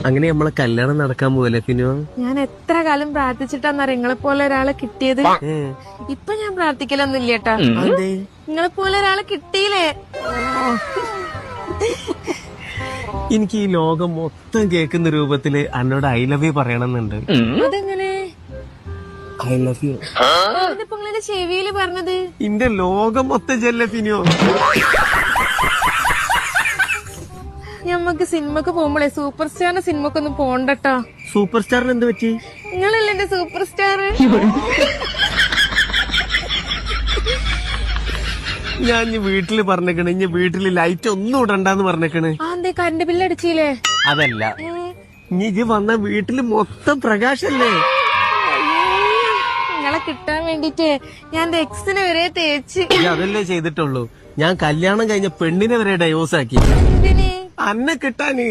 അങ്ങനെ നമ്മളെ കല്യാണം നടക്കാൻ പോവല്ലേ ഫിനു? ഞാൻ എത്ര കാലം പ്രാർത്ഥിച്ചിട്ടാന്നറിയ നിങ്ങളെ പോലെ ഒരാളെ കിട്ടിയത്. ഇപ്പൊ ഞാൻ പ്രാർത്ഥിക്കലൊന്നും ഇല്ലേട്ടാ. നിങ്ങളെ പോലെ ഒരാളെ കിട്ടിയില്ലേ? എനിക്ക് ഈ ലോകം മൊത്തം കേൾക്കുന്ന രൂപത്തില് എന്നോട് ഐ ലവ് യു പറയണമെന്നുണ്ട്. അതെങ്ങനെ? ഐ ലവ് യു ഇതിപ്പോ നിങ്ങളുടെ ചെവിയില് പറഞ്ഞത്? ഇന്റെ ലോകം മൊത്തം ചെല്ല ഫിനു. ഞമ്മക്ക് സിനിമക്ക് പോകുമ്പോളേ സൂപ്പർ സ്റ്റാറിന്റെ സിനിമക്കൊന്നും പോണ്ടട്ടോ. സൂപ്പർ സ്റ്റാറിന് എന്ത് പറ്റി? നിങ്ങളല്ലേ എന്റെ സൂപ്പർ സ്റ്റാർ. ഞാൻ ഇനി വീട്ടില് പറഞ്ഞേക്കണ്, ഇനി വീട്ടില് ലൈറ്റ് ഒന്നും ഇടണ്ടെന്ന് പറഞ്ഞേക്കണ്. എന്തേ കറണ്ട് ബില്ല് അടിച്ചില്ലേ? അതല്ല, ഇനി ഇത് വന്ന വീട്ടില് മൊത്തം പ്രകാശല്ലേ. നിങ്ങളെ കിട്ടാൻ വേണ്ടിട്ട് ഞാൻ എന്റെ എക്സിനെ വരെ തേച്ച്. അതല്ലേ ചെയ്തിട്ടുള്ളൂ. ഞാൻ കല്യാണം കഴിഞ്ഞ പെണ്ണിനെ വരെ ഡൈവോഴ്സ് ആക്കി എന്തിന്? അന്നെ കിട്ടാന്.